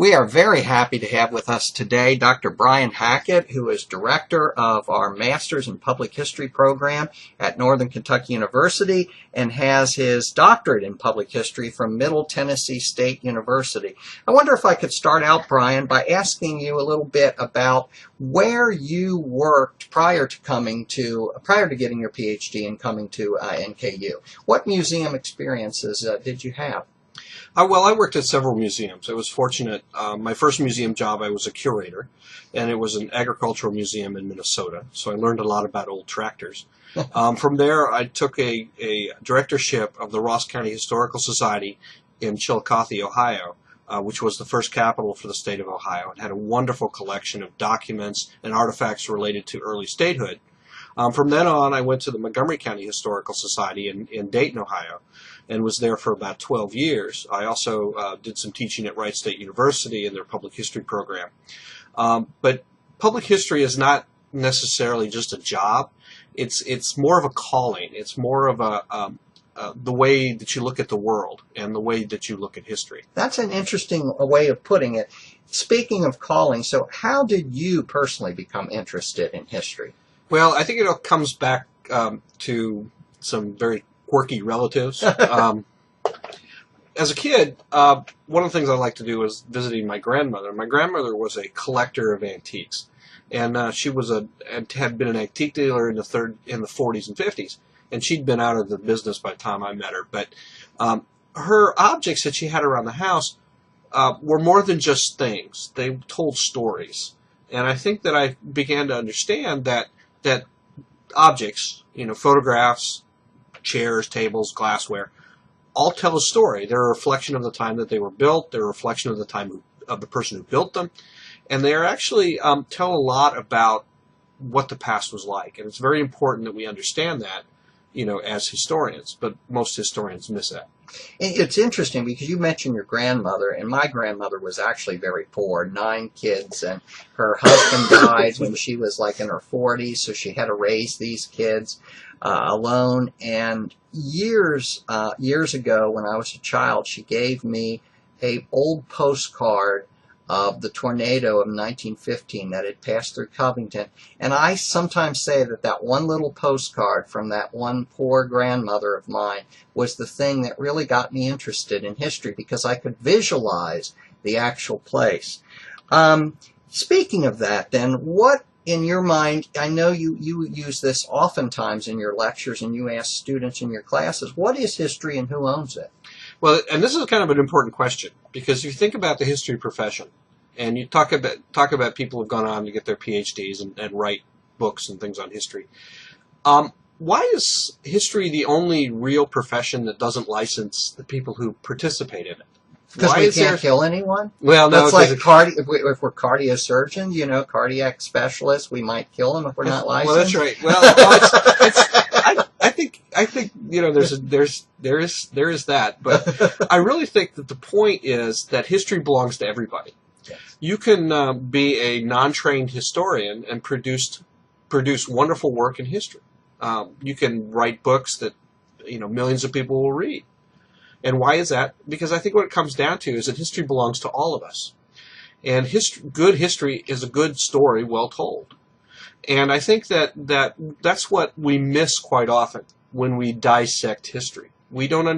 We are very happy to have with us today Dr. Brian Hackett, who is director of our Master's in Public History program at Northern Kentucky University and has his doctorate in Public History from Middle Tennessee State University. I wonder if I could start out, Brian, by asking you a little bit about where you worked prior to getting your PhD and coming to NKU. What museum experiences did you have? Well, I worked at several museums. I was fortunate. My first museum job, I was a curator, and it was an agricultural museum in Minnesota, so I learned a lot about old tractors. From there, I took a directorship of the Ross County Historical Society in Chillicothe, Ohio, which was the first capital for the state of Ohio. It had a wonderful collection of documents and artifacts related to early statehood. From then on, I went to the Montgomery County Historical Society in Dayton, Ohio, and was there for about 12 years. I also did some teaching at Wright State University in their public history program. But public history is not necessarily just a job. It's more of a calling. It's more of the way that you look at the world and the way that you look at history. That's an interesting way of putting it. Speaking of calling, so how did you personally become interested in history? Well, I think it all comes back to some very quirky relatives. As a kid, one of the things I liked to do was visiting my grandmother. My grandmother was a collector of antiques, and she had been an antique dealer in the 40s and 50s, and she'd been out of the business by the time I met her. But her objects that she had around the house were more than just things. They told stories, and I think that I began to understand that objects, photographs, chairs, tables, glassware, all tell a story. They're a reflection of the time that they were built. They're a reflection of the time of the person who built them. And they are actually tell a lot about what the past was like. And it's very important that we understand that, as historians. But most historians miss that. It's interesting because you mentioned your grandmother, and my grandmother was actually very poor, 9 kids, and her husband died when she was like in her 40s, so she had to raise these kids alone. And years ago, when I was a child, she gave me an old postcard of the tornado of 1915 that had passed through Covington. And I sometimes say that one little postcard from that one poor grandmother of mine was the thing that really got me interested in history because I could visualize the actual place. Speaking of that, then, what in your mind, I know you use this oftentimes in your lectures and you ask students in your classes, what is history and who owns it? Well, and this is kind of an important question because if you think about the history profession and you talk about people who've gone on to get their PhDs and write books and things on history, why is history the only real profession that doesn't license the people who participate in it? Because we can't kill anyone? Well, no. That's like if we're cardiosurgeons, cardiac specialists, we might kill them if we're not licensed. Well, that's right. Well, I think there is that, but I really think that the point is that history belongs to everybody. Yes. You can be a non-trained historian and produce wonderful work in history. You can write books that millions of people will read. And why is that? Because I think what it comes down to is that history belongs to all of us. And good history is a good story well told. And I think that's what we miss quite often when we dissect history. We don't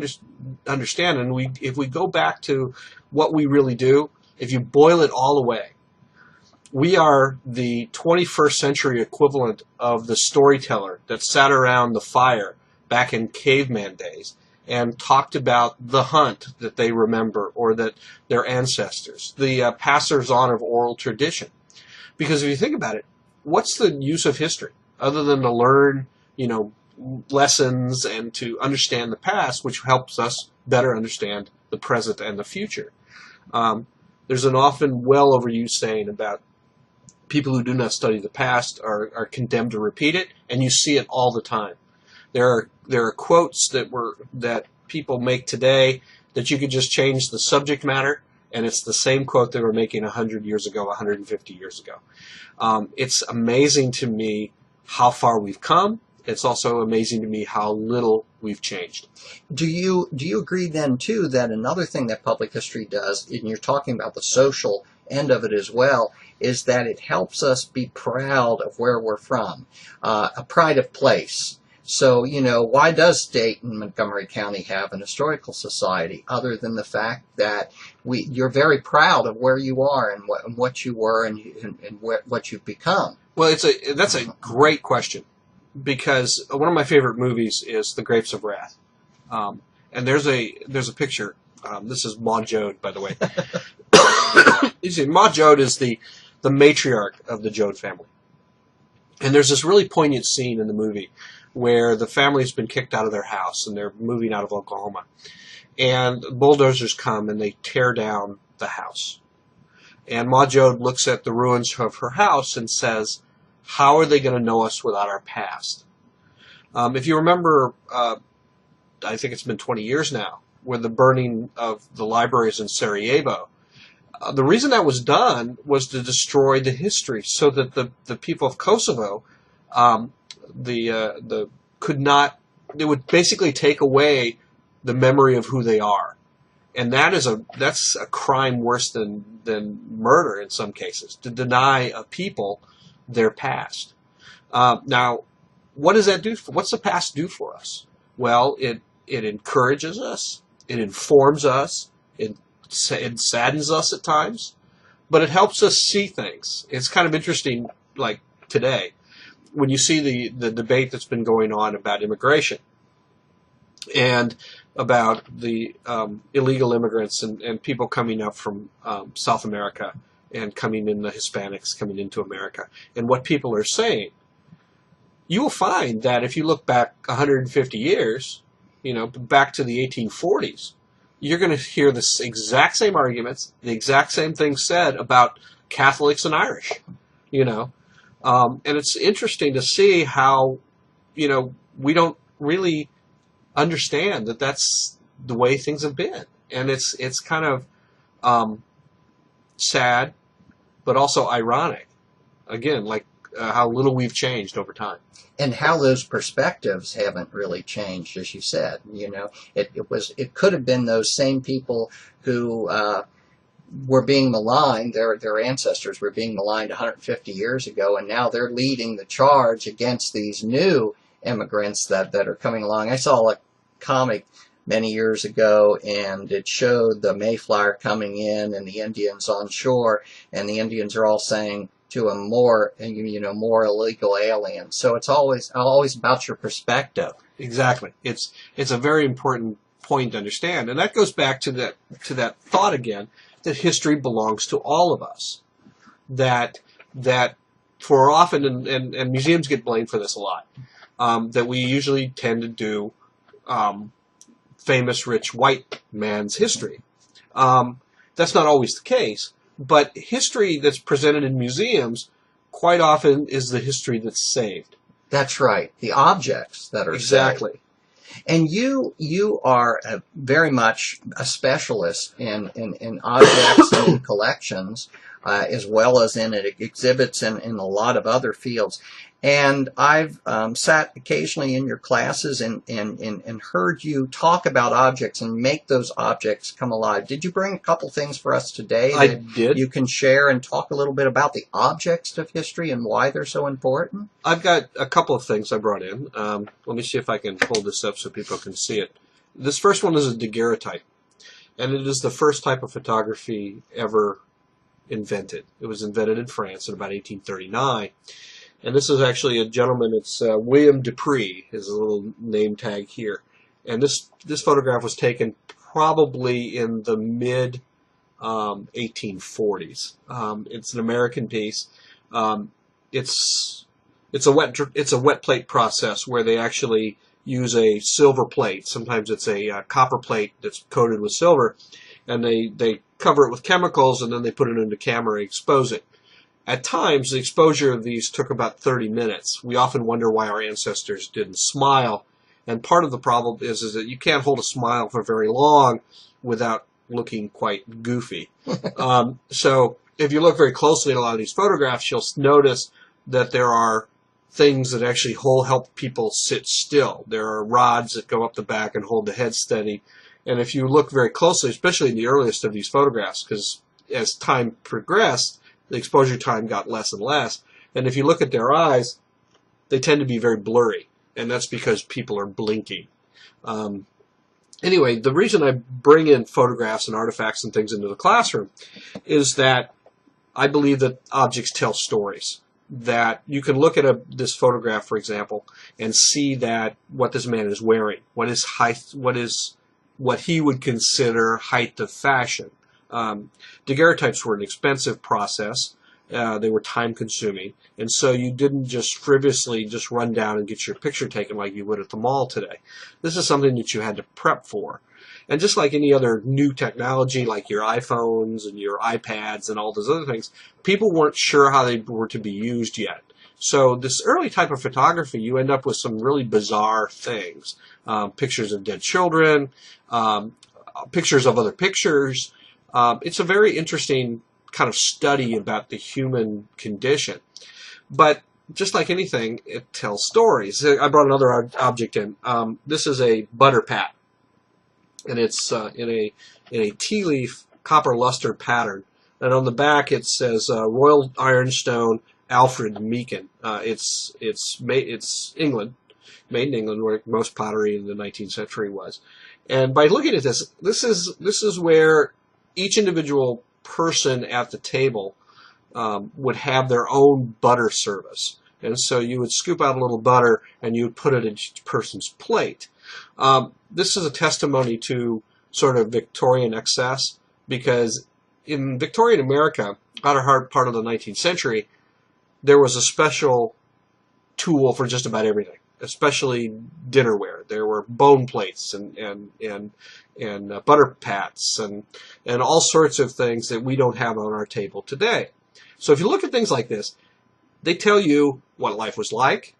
understand, and if we go back to what we really do, if you boil it all away, we are the 21st century equivalent of the storyteller that sat around the fire back in caveman days and talked about the hunt that they remember or that their ancestors, the passers-on of oral tradition. Because if you think about it, what's the use of history other than to learn, lessons and to understand the past, which helps us better understand the present and the future? There's an often well overused saying about people who do not study the past are condemned to repeat it, and you see it all the time. There are quotes that people make today that you could just change the subject matter, and it's the same quote they were making 100 years ago, 150 years ago. It's amazing to me how far we've come, it's also amazing to me how little we've changed. Do you agree then too that another thing that public history does, and you're talking about the social end of it as well, is that it helps us be proud of where we're from, a pride of place. So, why does Dayton and Montgomery County have an historical society other than the fact that you're very proud of where you are and what you were and what you've become? Well, that's a great question, because one of my favorite movies is The Grapes of Wrath. And there's a picture. This is Ma Jode, by the way. You see, Ma Jode is the matriarch of the Jode family. And there's this really poignant scene in the movie where the family's been kicked out of their house and they're moving out of Oklahoma. And bulldozers come and they tear down the house. And Ma Jode looks at the ruins of her house and says, how are they going to know us without our past? If you remember, I think it's been 20 years now, with the burning of the libraries in Sarajevo, the reason that was done was to destroy the history so that the people of Kosovo it would basically take away the memory of who they are. And that's a crime worse than murder in some cases, to deny a people their past. Now, what does that do? What's the past do for us? Well, it encourages us, it informs us, it saddens us at times, but it helps us see things. It's kind of interesting, like today, when you see the debate that's been going on about immigration and about the illegal immigrants and people coming up from South America and coming in, the Hispanics coming into America, and what people are saying, you will find that if you look back 150 years, back to the 1840s, you're going to hear the exact same arguments, the exact same things said about Catholics and Irish, and it's interesting to see how, we don't really understand that that's the way things have been. And it's kind of sad, but also ironic. Again, like how little we've changed over time. And how those perspectives haven't really changed, as you said. It could have been those same people who were being maligned, their ancestors were being maligned 150 years ago, and now they're leading the charge against these new immigrants that are coming along. I saw a comic many years ago, and it showed the Mayflower coming in and the Indians on shore, and the Indians are all saying to a more illegal alien. So it's always about your perspective. Exactly. It's a very important point to understand, and that goes back to that thought again, that history belongs to all of us. That for often, and museums get blamed for this a lot, that we usually tend to do famous rich white man's history. That's not always the case, but history that's presented in museums quite often is the history that's saved. That's right. The objects that are exactly saved. And you are very much a specialist in objects and in collections, as well as in exhibits and in a lot of other fields. And I've sat occasionally in your classes and heard you talk about objects and make those objects come alive. Did you bring a couple things for us today I that did. You can share and talk a little bit about the objects of history and why they're so important? I've got a couple of things I brought in. Let me see if I can hold this up so people can see it. This first one is a daguerreotype, and it is the first type of photography ever invented. It was invented in France in about 1839. And this is actually a gentleman, it's William Dupree, his little name tag here. And this photograph was taken probably in the mid 1840s. It's an American piece. It's a wet plate process where they actually use a silver plate. Sometimes it's a copper plate that's coated with silver, and they cover it with chemicals, and then they put it into camera and expose it. At times, the exposure of these took about 30 minutes. We often wonder why our ancestors didn't smile, and part of the problem is that you can't hold a smile for very long without looking quite goofy. So if you look very closely at a lot of these photographs, you'll notice that there are things that actually help people sit still. There are rods that go up the back and hold the head steady. And if you look very closely, especially in the earliest of these photographs, because as time progressed, the exposure time got less and less. And if you look at their eyes, they tend to be very blurry. And that's because people are blinking. Anyway, the reason I bring in photographs and artifacts and things into the classroom is that I believe that objects tell stories. That you can look at this photograph, for example, and see that what this man is wearing, what is height, what he would consider height of fashion. Daguerreotypes were an expensive process. They were time-consuming, and so you didn't just frivolously just run down and get your picture taken like you would at the mall today. This is something that you had to prep for. And just like any other new technology, like your iPhones and your iPads and all those other things, people weren't sure how they were to be used yet. So this early type of photography, you end up with some really bizarre things. Pictures of dead children, pictures of other pictures. It's a very interesting kind of study about the human condition. But just like anything, it tells stories. I brought another object in. This is a butter pat, and it's in a tea leaf copper luster pattern. And on the back it says Royal Ironstone Alfred Meekin. It's England, made in England, where most pottery in the 19th century was. And by looking at this is where each individual person at the table would have their own butter service. And so you would scoop out a little butter and you would put it in each person's plate. This is a testimony to sort of Victorian excess, because in Victorian America, latter part of the 19th century, there was a special tool for just about everything, especially dinnerware. There were bone plates and butter pats and all sorts of things that we don't have on our table today. So if you look at things like this, they tell you what life was like.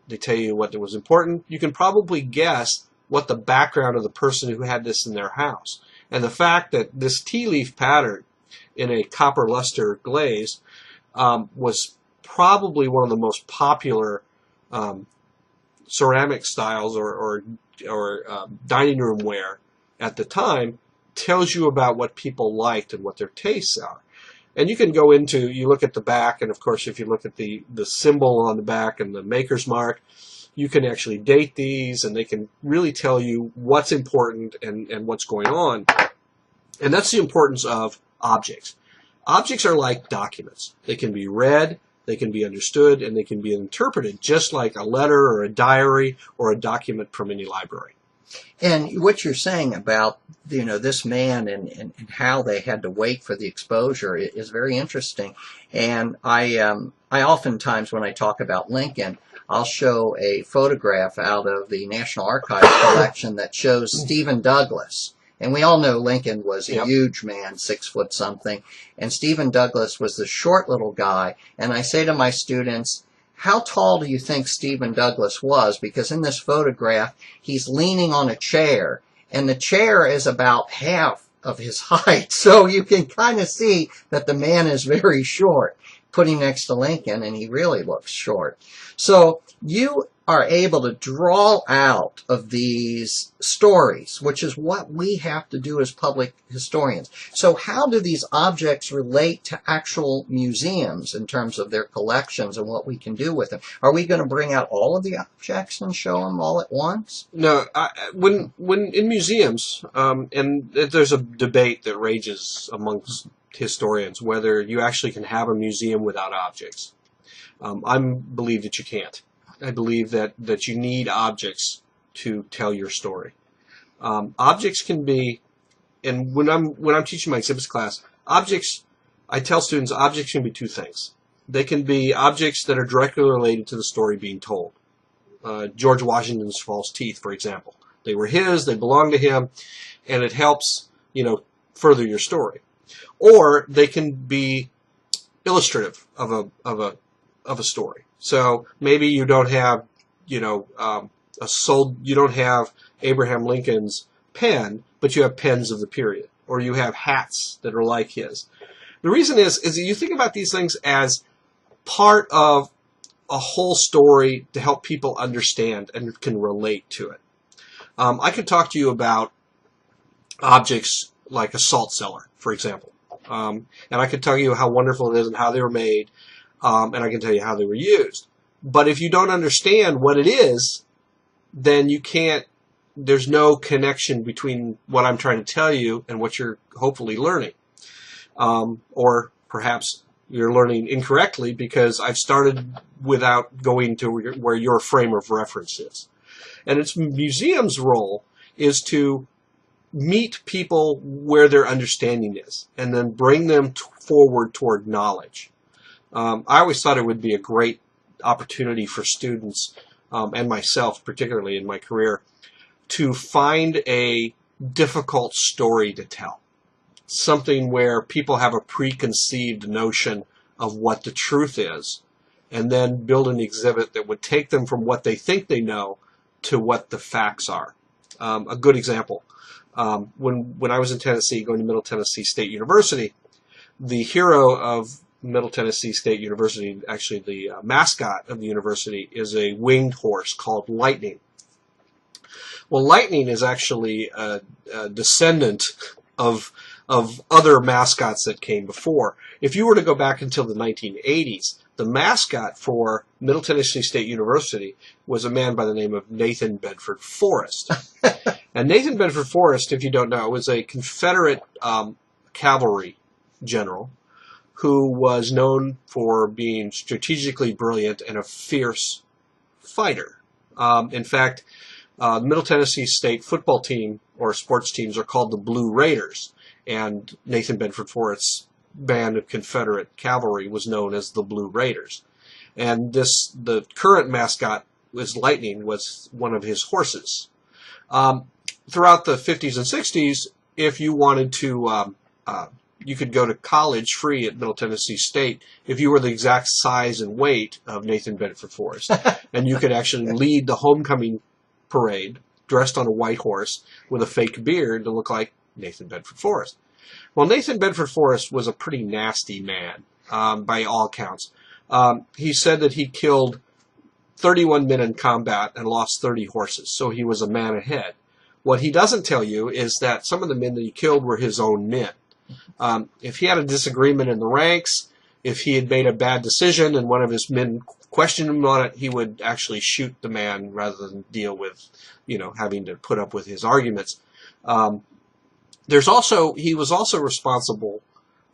They tell you what was important. You can probably guess what the background of the person who had this in their house. And the fact that this tea leaf pattern in a copper luster glaze was probably one of the most popular ceramic styles or dining room ware at the time, tells you about what people liked and what their tastes are. And you can go into, you look at the back, and of course if you look at the symbol on the back and the maker's mark, you can actually date these, and they can really tell you what's important and what's going on. And that's the importance of objects. Objects are like documents. They can be read, they can be understood, and they can be interpreted, just like a letter or a diary or a document from any library. And what you're saying about, this man and how they had to wait for the exposure is very interesting. And I oftentimes, when I talk about Lincoln, I'll show a photograph out of the National Archives collection that shows Stephen Douglas. And we all know Lincoln was a huge man, 6 foot something. And Stephen Douglas was the short little guy. And I say to my students, how tall do you think Stephen Douglas was? Because in this photograph, he's leaning on a chair, and the chair is about half of his height. So you can kind of see that the man is very short, putting next to Lincoln, and he really looks short. So you are able to draw out of these stories, which is what we have to do as public historians. So how do these objects relate to actual museums in terms of their collections and what we can do with them? Are we going to bring out all of the objects and show them all at once? No. When in museums, and there's a debate that rages amongst historians whether you actually can have a museum without objects. I believe that you can't. I believe that you need objects to tell your story. Objects can be, and when I'm teaching my exhibits class, objects, I tell students objects can be two things. They can be objects that are directly related to the story being told. George Washington's false teeth, for example. They were his, they belonged to him, and it helps, further your story. Or they can be illustrative of a story. So maybe you don't have, you don't have Abraham Lincoln's pen, but you have pens of the period, or you have hats that are like his. The reason is that you think about these things as part of a whole story to help people understand and can relate to it. I could talk to you about objects like a salt cellar, for example. And I could tell you how wonderful it is and how they were made, and I can tell you how they were used. But if you don't understand what it is, then you can't, there's no connection between what I'm trying to tell you and what you're hopefully learning. Or perhaps you're learning incorrectly because I've started without going to where your frame of reference is. And it's museum's role is to meet people where their understanding is and then bring them forward toward knowledge. I always thought it would be a great opportunity for students and myself, particularly in my career, to find a difficult story to tell. Something where people have a preconceived notion of what the truth is, and then build an exhibit that would take them from what they think they know to what the facts are. A good example, when I was in Tennessee, going to Middle Tennessee State University, the hero of Middle Tennessee State University, actually the mascot of the university, is a winged horse called Lightning. Well, Lightning is actually a descendant of other mascots that came before. If you were to go back until the 1980s, the mascot for Middle Tennessee State University was a man by the name of Nathan Bedford Forrest. And Nathan Bedford Forrest, if you don't know, was a Confederate cavalry general who was known for being strategically brilliant and a fierce fighter. In fact, Middle Tennessee State football team or sports teams are called the Blue Raiders, and Nathan Bedford Forrest's band of Confederate cavalry was known as the Blue Raiders. And the current mascot was Lightning, was one of his horses. Throughout the 50s and 60s, if you wanted to, you could go to college free at Middle Tennessee State if you were the exact size and weight of Nathan Bedford Forrest. And you could actually lead the homecoming parade dressed on a white horse with a fake beard to look like Nathan Bedford Forrest. Well, Nathan Bedford Forrest was a pretty nasty man, by all accounts. He said that he killed 31 men in combat and lost 30 horses, so he was a man ahead. What he doesn't tell you is that some of the men that he killed were his own men. If he had a disagreement in the ranks, if he had made a bad decision and one of his men questioned him on it, he would actually shoot the man rather than deal with, having to put up with his arguments. He was also responsible,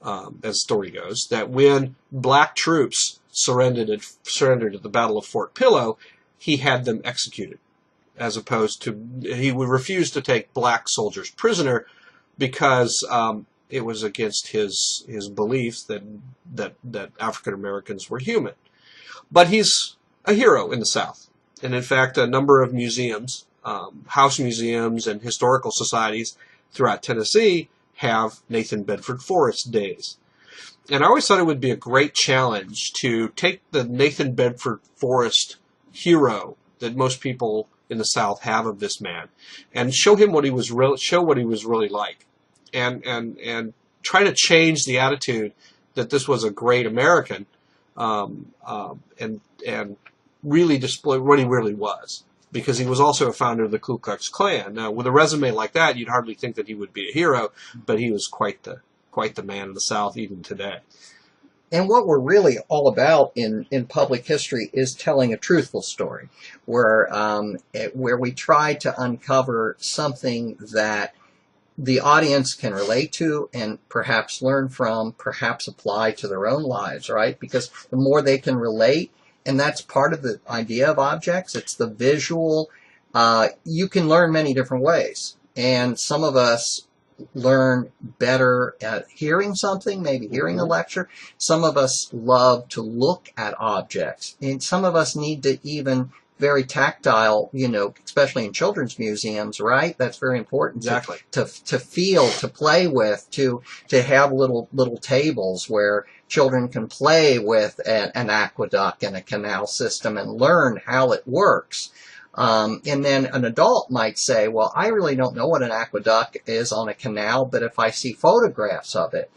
as the story goes, that when black troops surrendered at the Battle of Fort Pillow, he had them executed, as opposed to he would refuse to take black soldiers prisoner because it was against his beliefs that African Americans were human. But he's a hero in the South, and in fact, a number of museums, house museums, and historical societies throughout Tennessee have Nathan Bedford Forrest days. And I always thought it would be a great challenge to take the Nathan Bedford Forrest hero that most people in the South have of this man and show him what he was really like, and try to change the attitude that this was a great American, and really display what he really was. Because he was also a founder of the Ku Klux Klan. Now, with a resume like that, you'd hardly think that he would be a hero, but he was quite the man of the South even today. And what we're really all about in public history is telling a truthful story, where we try to uncover something that the audience can relate to and perhaps learn from, perhaps apply to their own lives, right? Because the more they can relate, and that's part of the idea of objects. It's the visual. You can learn many different ways. And some of us learn better at hearing something, maybe hearing a lecture. Some of us love to look at objects. And some of us need to even very tactile, especially in children's museums, right? That's very important. Exactly. To feel, to play with, to have little tables where children can play with an aqueduct and a canal system and learn how it works. And then an adult might say, well, I really don't know what an aqueduct is on a canal, but if I see photographs of it,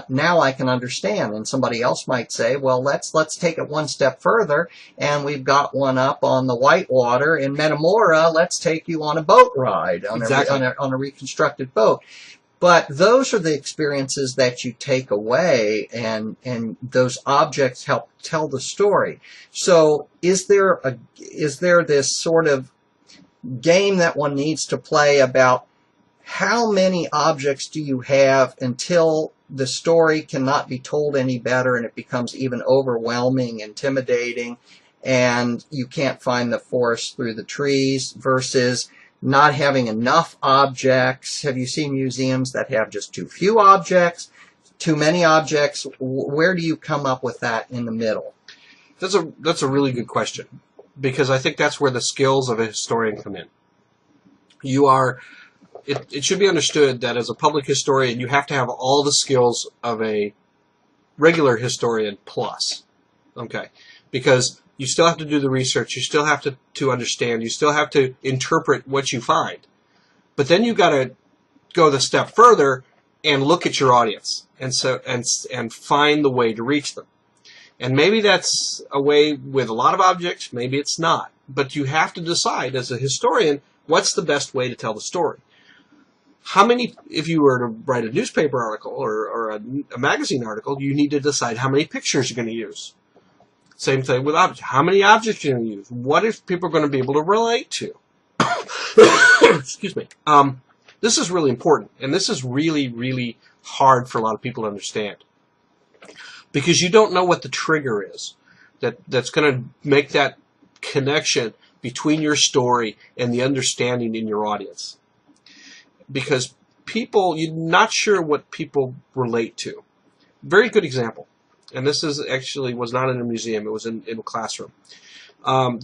now I can understand. And somebody else might say, well, let's take it one step further, and we've got one up on the Whitewater in Metamora. Let's take you on a boat ride on, Exactly. on a reconstructed boat. But those are the experiences that you take away, and those objects help tell the story. So is there this sort of game that one needs to play about how many objects do you have until the story cannot be told any better and it becomes even overwhelming, intimidating, and you can't find the forest through the trees, versus not having enough objects? Have you seen museums that have just too few objects, too many objects? Where do you come up with that in the middle? That's a really good question, because I think that's where the skills of a historian come in. It should be understood that as a public historian, you have to have all the skills of a regular historian plus. Okay? Because you still have to do the research, you still have to understand, you still have to interpret what you find. But then you got to go the step further and look at your audience and find the way to reach them. And maybe that's a way with a lot of objects, maybe it's not. But you have to decide as a historian, what's the best way to tell the story? How many, if you were to write a newspaper article or a magazine article, you need to decide how many pictures you're going to use. Same thing with objects. How many objects you're going to use? What if people are going to be able to relate to? Excuse me. This is really important, and this is really, really hard for a lot of people to understand, because you don't know what the trigger is that's going to make that connection between your story and the understanding in your audience. Because people, you're not sure what people relate to. Very good example. And this is actually was not in a museum. It was in a classroom. I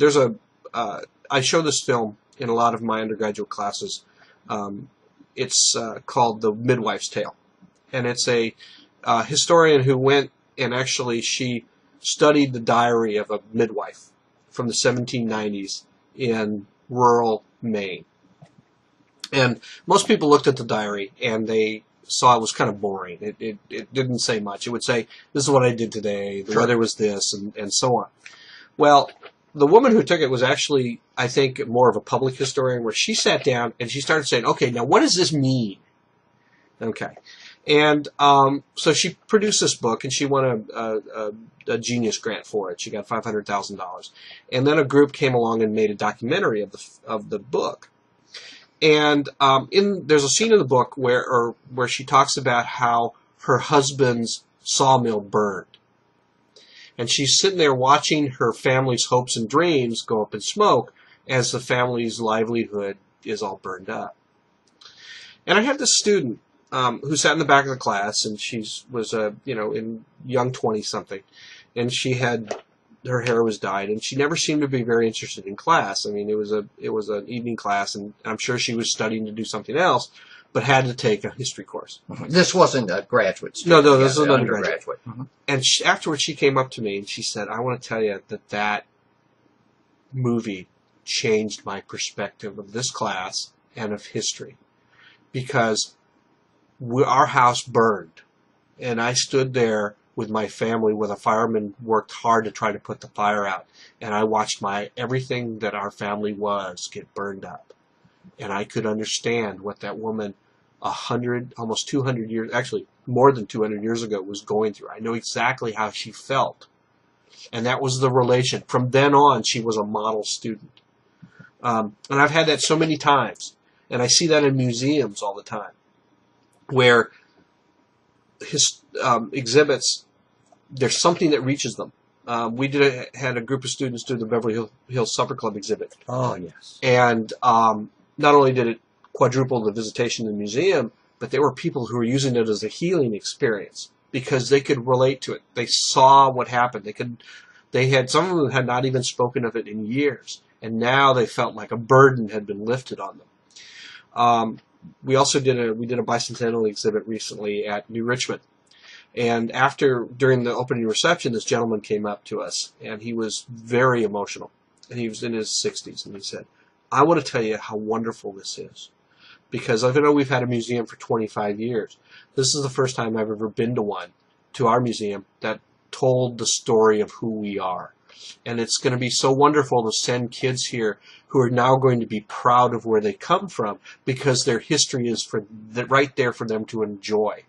show this film in a lot of my undergraduate classes. It's called The Midwife's Tale. And it's a historian who went and actually she studied the diary of a midwife from the 1790s in rural Maine. And most people looked at the diary and they saw it was kind of boring. It didn't say much. It would say, this is what I did today, the weather was this, and so on. Well, the woman who took it was actually, I think, more of a public historian, where she sat down and she started saying, okay, now what does this mean? Okay. And so she produced this book, and she won a Genius grant for it. She got $500,000. And then a group came along and made a documentary of the book. And there's a scene in the book where she talks about how her husband's sawmill burned. And she's sitting there watching her family's hopes and dreams go up in smoke as the family's livelihood is all burned up. And I had this student who sat in the back of the class, and she was in young 20-something, and her hair was dyed, and she never seemed to be very interested in class. I mean, it was an evening class, and I'm sure she was studying to do something else, but had to take a history course. This wasn't a graduate student. No, this was an undergraduate. Mm-hmm. And afterwards, she came up to me and she said, "I want to tell you that movie changed my perspective of this class and of history, because our house burned, and I stood there with my family, where the firemen worked hard to try to put the fire out, and I watched everything that our family was get burned up, and I could understand what that woman 100, almost 200 years, actually more than 200 years ago, was going through. I know exactly how she felt, and that was the relation. From then on, she was a model student, and I've had that so many times, and I see that in museums all the time, where exhibits, there's something that reaches them. We had a group of students do the Beverly Hills Supper Club exhibit. Oh, yes. And not only did it quadruple the visitation in the museum, but there were people who were using it as a healing experience because they could relate to it. They saw what happened. Some of them had not even spoken of it in years, and now they felt like a burden had been lifted on them. We also did a bicentennial exhibit recently at New Richmond. And during the opening reception, this gentleman came up to us, and he was very emotional. And he was in his 60s, and he said, "I want to tell you how wonderful this is, because I know we've had a museum for 25 years. This is the first time I've ever been to one, to our museum, that told the story of who we are. And it's going to be so wonderful to send kids here who are now going to be proud of where they come from, because their history is right there for them to enjoy.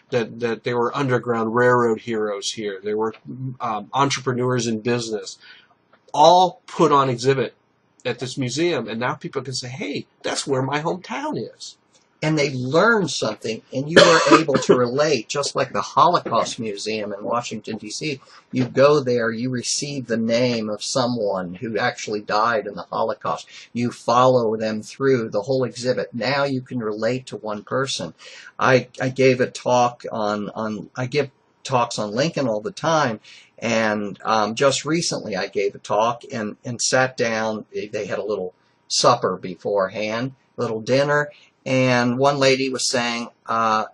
That they were Underground Railroad heroes here. They were entrepreneurs in business, all put on exhibit at this museum. And now people can say, hey, that's where my hometown is. And they learn something, and you are able to relate, just like the Holocaust Museum in Washington, D.C. You go there, you receive the name of someone who actually died in the Holocaust. You follow them through the whole exhibit. Now you can relate to one person. I gave a talk I give talks on Lincoln all the time, and just recently I gave a talk and sat down. They had a little supper beforehand, little dinner. And one lady was saying, I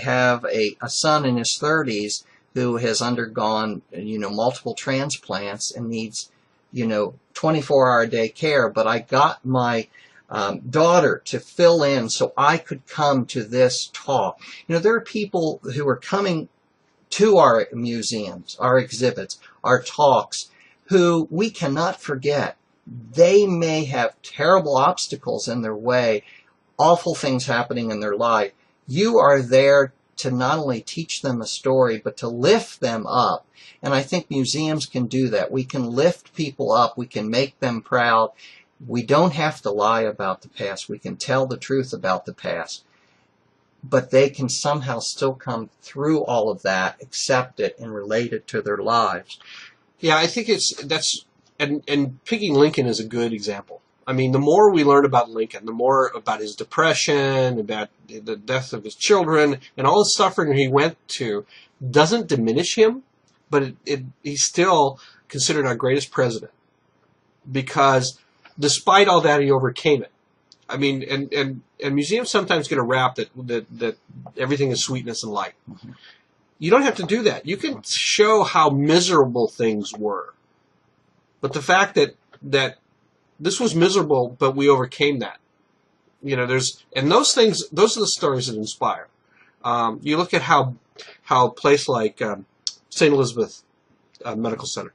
have a son in his 30s who has undergone, multiple transplants and needs, 24-hour-a-day care. But I got my daughter to fill in so I could come to this talk. There are people who are coming to our museums, our exhibits, our talks, who we cannot forget. They may have terrible obstacles in their way, awful things happening in their life. You are there to not only teach them a story, but to lift them up. And I think museums can do that. We can lift people up. We can make them proud. We don't have to lie about the past. We can tell the truth about the past. But they can somehow still come through all of that, accept it, and relate it to their lives. Yeah, I think and picking Lincoln is a good example. I mean, the more we learn about Lincoln, the more about his depression, about the death of his children, and all the suffering he went to, doesn't diminish him, but he's still considered our greatest president, because despite all that, he overcame it. I mean, and museums sometimes get a rap that everything is sweetness and light. Mm-hmm. You don't have to do that. You can show how miserable things were, but the fact that this was miserable, but we overcame that. And those things, those are the stories that inspire. You look at how a place like St. Elizabeth Medical Center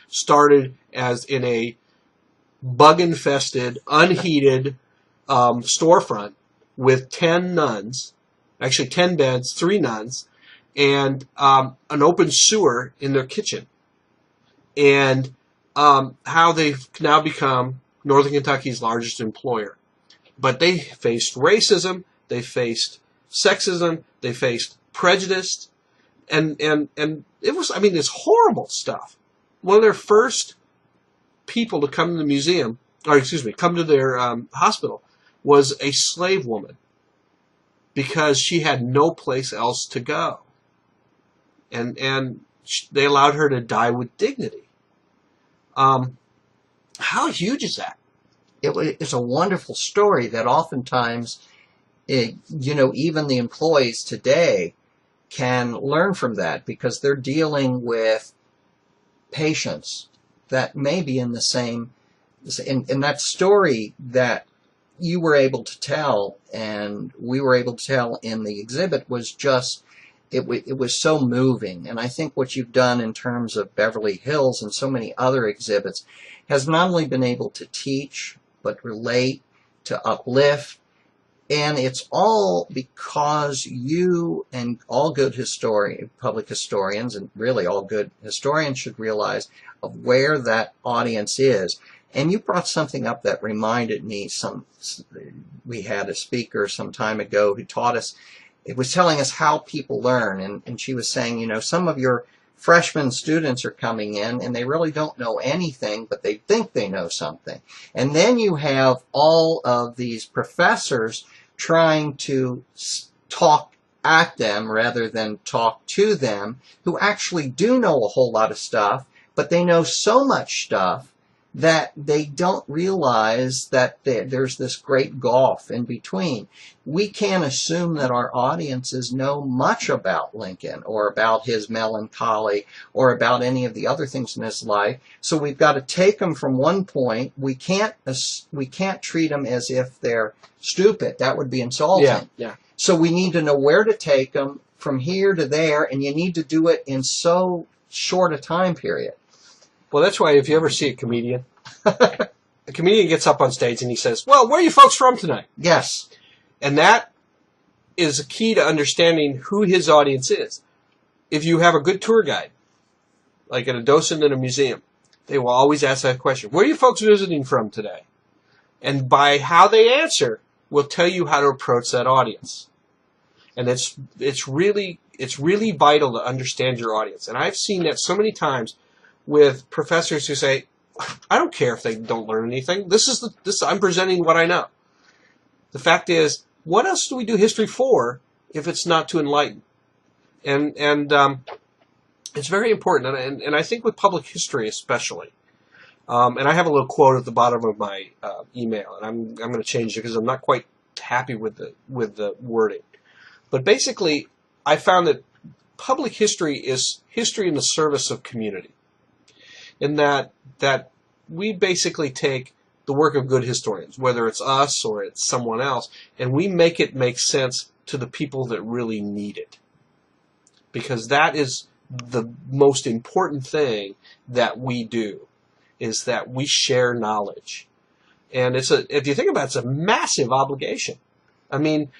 started as in a bug-infested, unheated storefront with 10 nuns, actually 10 beds, 3 nuns, and an open sewer in their kitchen. And how they've now become Northern Kentucky's largest employer. But they faced racism, they faced sexism, they faced prejudice, and it was, it's horrible stuff. One of their first people to come to the museum, come to their hospital, was a slave woman, because she had no place else to go. And they allowed her to die with dignity. How huge is that? It's a wonderful story that oftentimes, even the employees today can learn from that, because they're dealing with patients that may be in the same, in that story that you were able to tell and we were able to tell in the exhibit was just, it was so moving. And I think what you've done in terms of Beverly Hills and so many other exhibits has not only been able to teach, but relate, to uplift. And it's all because you and all good public historians, and really all good historians should realize of where that audience is. And you brought something up that reminded me, we had a speaker some time ago who taught us, it was telling us how people learn. And she was saying, some of your freshman students are coming in and they really don't know anything, but they think they know something. And then you have all of these professors trying to talk at them rather than talk to them, who actually do know a whole lot of stuff, but they know so much stuff that they don't realize that there's this great gulf in between. We can't assume that our audiences know much about Lincoln or about his melancholy or about any of the other things in his life. So we've got to take them from one point. We can't treat them as if they're stupid. That would be insulting. Yeah, yeah. So we need to know where to take them from here to there, and you need to do it in so short a time period. Well, that's why if you ever see a comedian, a comedian gets up on stage and he says, well, where are you folks from tonight? Yes. And that is a key to understanding who his audience is. If you have a good tour guide, like a docent in a museum, they will always ask that question, where are you folks visiting from today? And by how they answer, will tell you how to approach that audience. And it's really vital to understand your audience. And I've seen that so many times with professors who say, I don't care if they don't learn anything. I'm presenting what I know. The fact is, what else do we do history for if it's not to enlighten? And it's very important. And I think with public history especially. And I have a little quote at the bottom of my email, and I'm going to change it because I'm not quite happy with the wording. But basically, I found that public history is history in the service of community. In that we basically take the work of good historians, whether it's us or it's someone else, and we make it make sense to the people that really need it. Because that is the most important thing that we do, is that we share knowledge. And if you think about it, it's a massive obligation. I mean,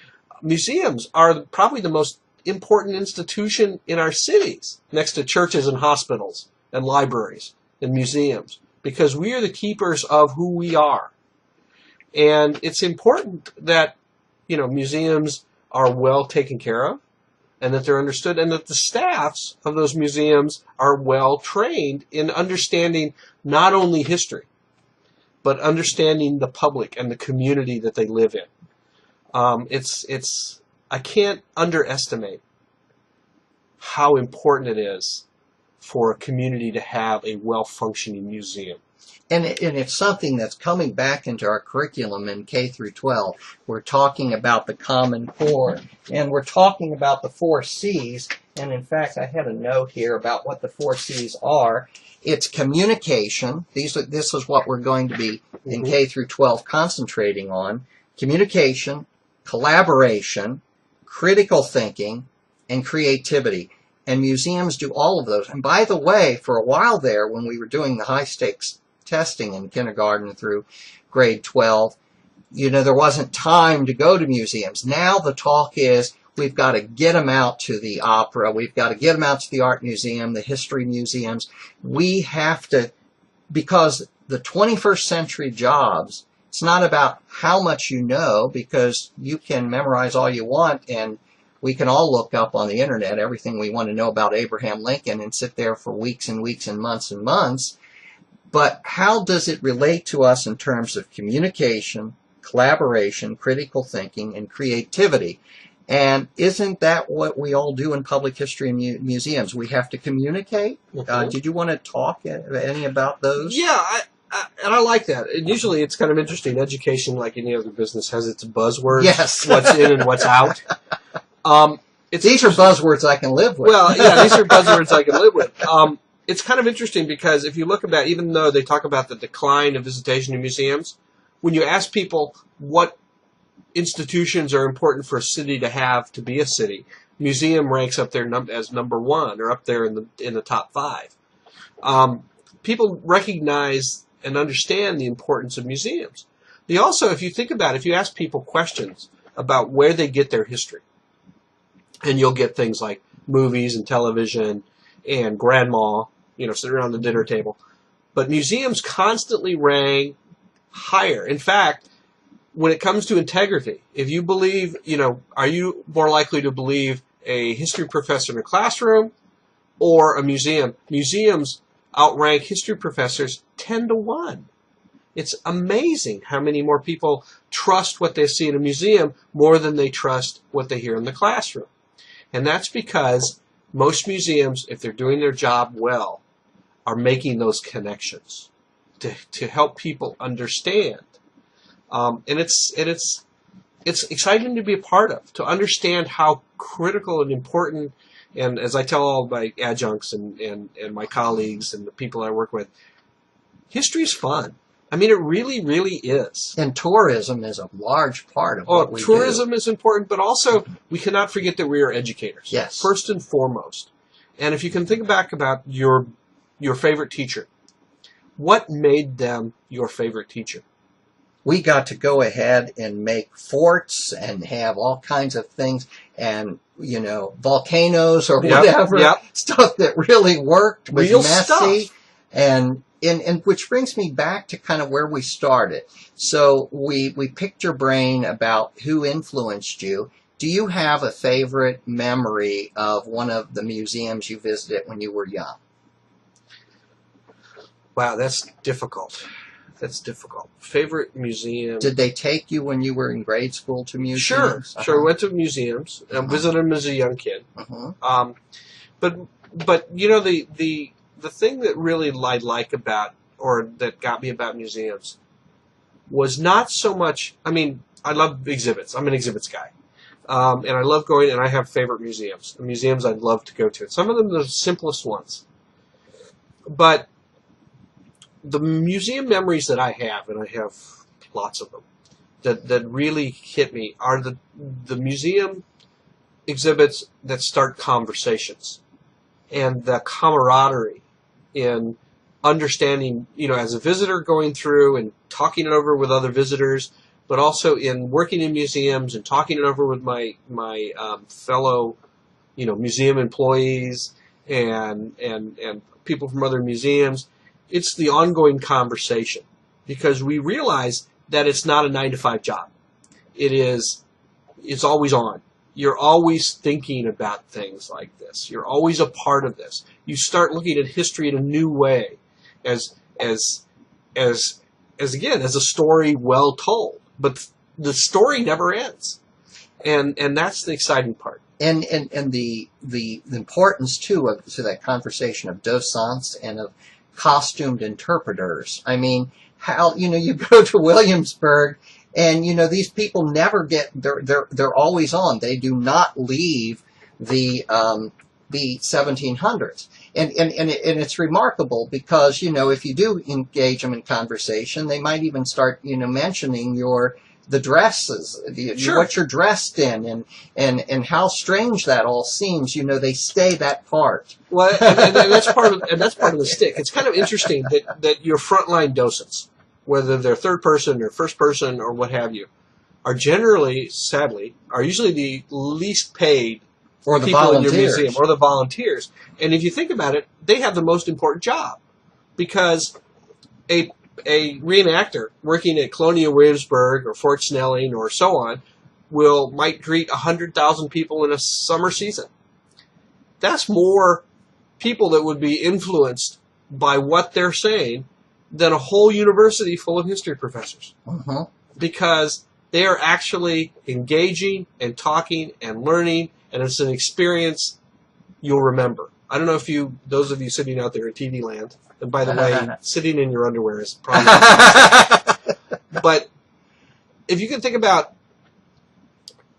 museums are probably the most important institution in our cities, next to churches and hospitals and libraries and museums, because we are the keepers of who we are. And it's important that, museums are well taken care of and that they're understood, and that the staffs of those museums are well trained in understanding not only history, but understanding the public and the community that they live in. I can't underestimate how important it is for a community to have a well-functioning museum. And it's something that's coming back into our curriculum in K through 12. We're talking about the Common Core, and we're talking about the 4 C's. And in fact, I had a note here about what the 4 C's are. It's communication. This is what we're going to be in K through 12 concentrating on. Communication, collaboration, critical thinking, and creativity. And museums do all of those. And by the way, for a while there, when we were doing the high-stakes testing in kindergarten through grade 12, there wasn't time to go to museums. Now the talk is we've got to get them out to the opera. We've got to get them out to the art museum, the history museums. We have to, because the 21st century jobs, it's not about how much you know, because you can memorize all you want, and we can all look up on the internet everything we want to know about Abraham Lincoln and sit there for weeks and weeks and months. But how does it relate to us in terms of communication, collaboration, critical thinking, and creativity? And isn't that what we all do in public history and museums? We have to communicate. Did you want to talk any about those? Yeah, and I like that. And usually it's kind of interesting. Education, like any other business, has its buzzwords. Yes. What's in and what's out. These are buzzwords I can live with. Well, yeah, these are buzzwords I can live with. It's kind of interesting because if you look about, even though they talk about the decline of visitation in museums, when you ask people what institutions are important for a city to have to be a city, museum ranks up there as number 1 or up there in the top 5. People recognize and understand the importance of museums. They also, if you think about it, if you ask people questions about where they get their history, and you'll get things like movies and television and grandma, sitting around the dinner table. But museums constantly rank higher. In fact, when it comes to integrity, if you believe, are you more likely to believe a history professor in a classroom or a museum? Museums outrank history professors 10-1. It's amazing how many more people trust what they see in a museum more than they trust what they hear in the classroom. And that's because most museums, if they're doing their job well, are making those connections to help people understand. And it's exciting to be a part of, to understand how critical and important. And as I tell all my adjuncts and my colleagues and the people I work with, history is fun. I mean, it really, really is. And tourism is a large part of what we do. Tourism is important, but also we cannot forget that we are educators. Yes. First and foremost. And if you can think back about your favorite teacher, what made them your favorite teacher? We got to go ahead and make forts and have all kinds of things and, volcanoes or whatever. Yep. Stuff that really worked, was Real messy. stuff. And which brings me back to kind of where we started. So we picked your brain about who influenced you. Do you have a favorite memory of one of the museums you visited when you were young? Wow, that's difficult. Favorite museum? Did they take you when you were in grade school to museums? Sure. We went to museums. I visited them as a young kid. But the thing that really I like about, or that got me about museums, was not so much. I mean, I love exhibits. I'm an exhibits guy, and I love going. And I have favorite museums. The museums I'd love to go to. Some of them are the simplest ones, but the museum memories that I have, and I have lots of them, that really hit me are the museum exhibits that start conversations, and the camaraderie in understanding, as a visitor going through and talking it over with other visitors, but also in working in museums and talking it over with my fellow, museum employees and people from other museums. It's the ongoing conversation, because we realize that it's not a 9-to-5 job. It's always on. You're always thinking about things like this. You're always a part of this. You start looking at history in a new way, as a story well told. But the story never ends, and that's the exciting part. And the importance too to that conversation of docents and of costumed interpreters. I mean, how you go to Williamsburg, and these people never get. They're always on. They do not leave the 1700s, and it's remarkable because if you do engage them in conversation, they might even start mentioning the dresses, Sure. what you're dressed in, and how strange that all seems. They stay that part. Well, and that's part of the stick. It's kind of interesting that your frontline docents, whether they're third person or first person or what have you, are generally, sadly, usually the least paid Or the people volunteers. in your museum, or the volunteers. And if you think about it, they have the most important job, because a reenactor working at Colonial Williamsburg or Fort Snelling or so on might greet 100,000 people in a summer season. That's more people that would be influenced by what they're saying than a whole university full of history professors, because they are actually engaging and talking and learning, and it's an experience you'll remember. I don't know if those of you sitting out there in TV land, and by the way, sitting in your underwear is probably not but if you can think about,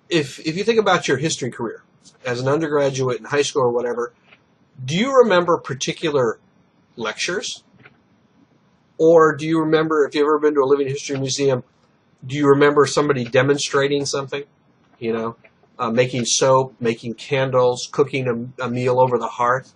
if you think about your history career as an undergraduate in high school or whatever, do you remember particular lectures? Or do you remember, if you've ever been to a living history museum, do you remember somebody demonstrating something? Making soap, making candles, cooking a meal over the hearth?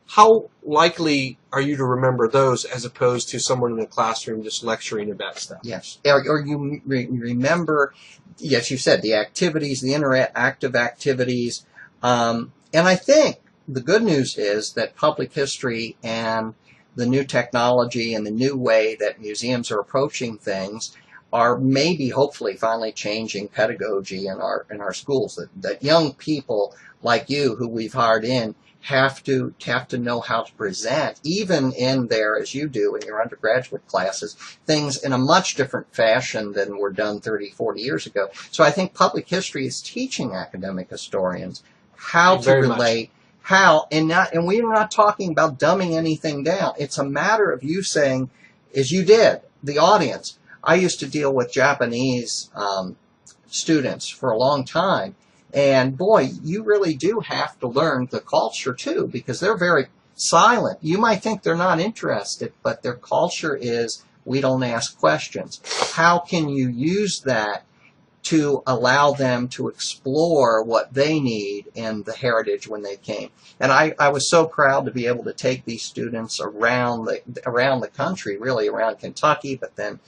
How likely are you to remember those as opposed to someone in a classroom just lecturing about stuff? Yes. Or you remember, yes, you said the activities, the interactive activities. And I think the good news is that public history and the new technology and the new way that museums are approaching things are maybe, hopefully, finally changing pedagogy in our schools. That young people like you, who we've hired in, have to know how to present, even in there, as you do in your undergraduate classes, things in a much different fashion than were done 30, 40 years ago. So I think public history is teaching academic historians how to relate, and we're not talking about dumbing anything down. It's a matter of you saying, is you did, the audience. I used to deal with Japanese students for a long time, and boy, you really do have to learn the culture too, because they're very silent. You might think they're not interested, but their culture is, we don't ask questions. How can you use that to allow them to explore what they need in the heritage when they came? And I was so proud to be able to take these students around the country, really around Kentucky, but then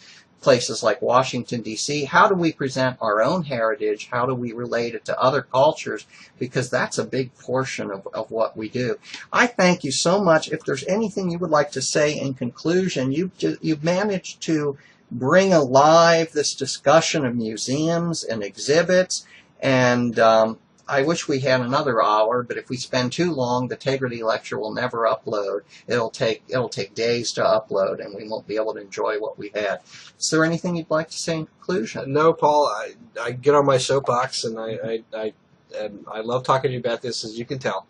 places like Washington, D.C. How do we present our own heritage? How do we relate it to other cultures? Because that's a big portion of what we do. I thank you so much. If there's anything you would like to say in conclusion, you've managed to bring alive this discussion of museums and exhibits, and I wish we had another hour, but if we spend too long, the Tegrity lecture will never upload. It'll take days to upload, and we won't be able to enjoy what we had. Is there anything you'd like to say in conclusion? No, Paul. I get on my soapbox, and I love talking to you about this, as you can tell.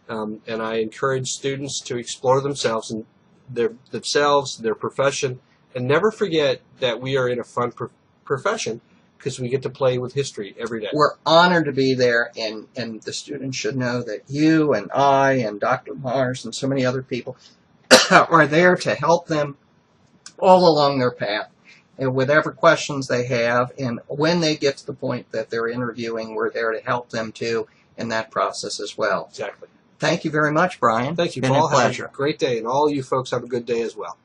And I encourage students to explore themselves and their profession, and never forget that we are in a fun profession, because we get to play with history every day. We're honored to be there, and the students should know that you and I and Dr. Mars and so many other people are there to help them all along their path, and whatever questions they have, and when they get to the point that they're interviewing, we're there to help them too in that process as well. Exactly. Thank you very much, Brian. Thank you, it's been Paul. a pleasure. Have a great day, and all you folks have a good day as well.